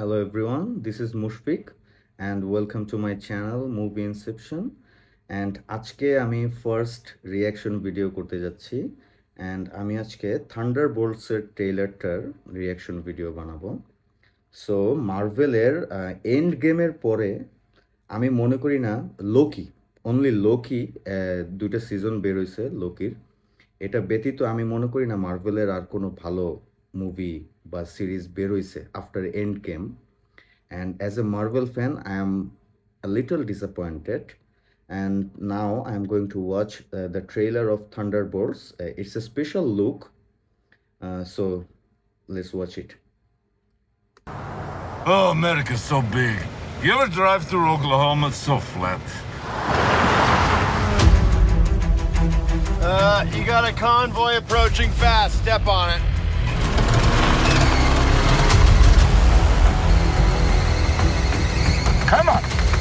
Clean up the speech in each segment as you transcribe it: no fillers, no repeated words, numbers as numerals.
Hello everyone, this is Mushfiq and welcome to my channel Movie Inception and আজকে আমি first reaction video করতে যাচ্ছি and আমি আজকে থান্ডারবোল্টস এর ট্রেলারটার রিঅ্যাকশন ভিডিও বানাবো। সো মার্ভেলের এন্ড গেমের পরে আমি মনে করি না লোকি অনলি লোকি দুইটা সিজন বের হইছে লোকির, এটা ব্যতীত আমি মনে করি না মার্ভেলের আর কোনো ভালো মুভি বা সিরিজ বের হইছে after Endgame. And as a Marvel fan, I am a little disappointed. And now I'm going to watch the trailer of Thunderbolts. It's a special look, so let's watch it. Oh, America's so big. You ever drive through Oklahoma? It's so flat. You got a convoy approaching fast. Step on it.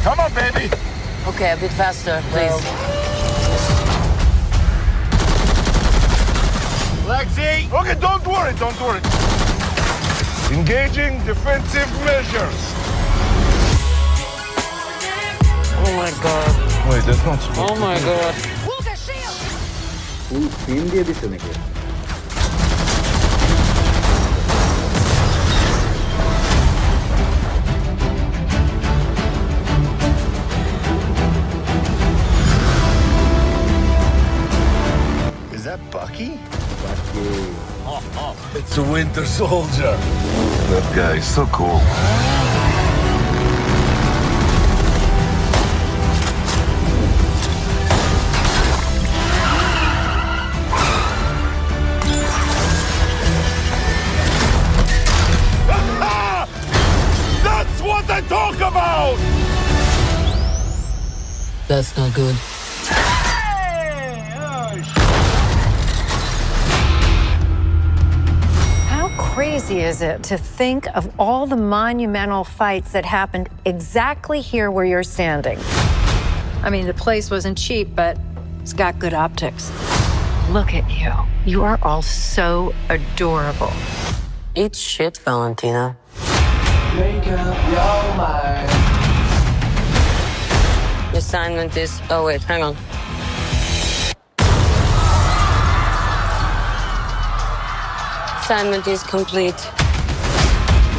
Come on, baby. Okay, a bit faster, please. Lexi! Okay, don't worry. Engaging defensive measures. Oh my god. Wait, that's not supposed Oh my god. Full screen দিয়ে দিছে নাকি? Is that Bucky? বাকি It's a Winter Soldier. That guy is so cool. That's what I talk about! That's not good. How crazy is it to think of all the monumental fights that happened exactly here where you're standing? I mean, the place wasn't cheap, but it's got good optics. Look at you. You are all so adorable. Eat shit, Valentina. Make up your mind. The assignment is. Oh, wait, hang on. Assignment is complete.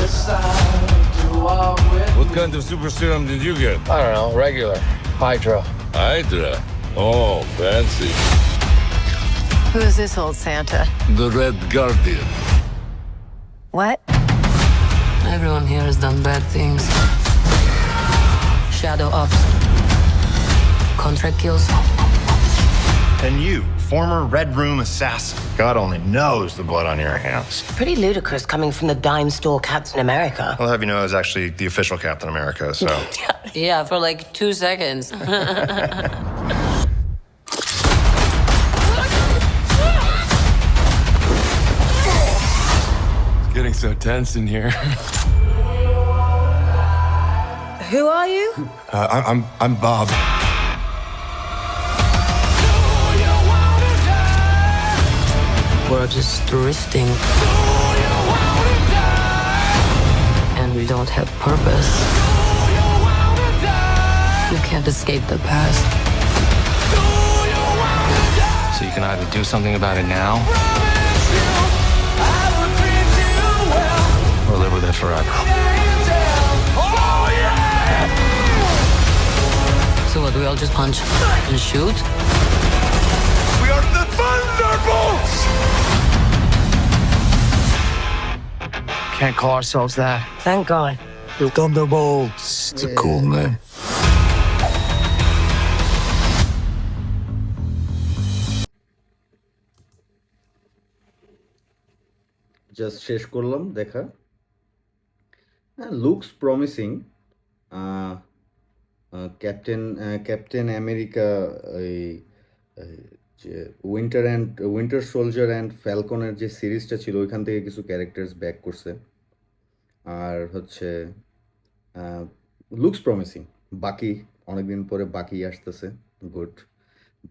Decide to walk with. What kind of super serum did you get? I don't know, regular. Hydra. Hydra. Oh, fancy. Who is this old Santa? The Red Guardian. What? Everyone here has done bad things. Shadow ops. Contract kills. And you, former Red Room assassin. God only knows the blood on your hands. Pretty ludicrous coming from the dime store Captain America. I'll have you know I was actually the official Captain America, so. Yeah, for like 2 seconds. It's getting so tense in here. Who are you? I'm Bob. We're just drifting. And we don't have purpose. You can't escape the past. So you can either do something about it now or live with it forever. So what, do we all just punch and shoot? We are the Thunderbolts! Can't call ourselves that. Thank God. The Thunderbolts. It's a cool name. Just শেষ করলাম দেখা। Looks promising. Captain America, এই যে winter soldier and ফ্যালকনের যে সিরিজটা ছিল ওইখান থেকে কিছু ক্যারেক্টার্স ব্যাক করছে। আর হচ্ছে লুকস প্রমিসিং। বাকি অনেকদিন পরে বাকি আসতেছে, গুড।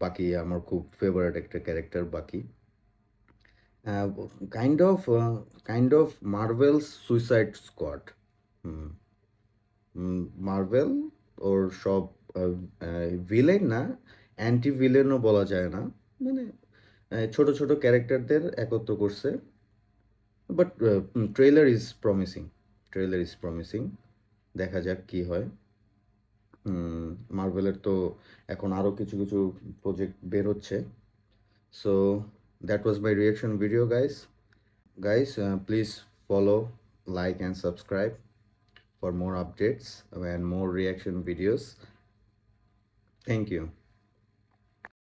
বাকি আমার খুব ফেভারিট একটা ক্যারেক্টার বাকি। Kind of Marvel's Suicide Squad. Marvel ওর সব ভিলেন না, অ্যান্টি ভিলেনও বলা যায় না, মানে ছোট ছোট ক্যারেক্টারদের একত্র করছে। বাট ট্রেলার ইজ প্রমিসিং, দেখা যাক কি হয়। মার্ভেলের তো এখন আরও কিছু কিছু প্রজেক্ট বের হচ্ছে। So that was my reaction video guys, please follow, like and subscribe for more updates and more reaction videos. Thank you.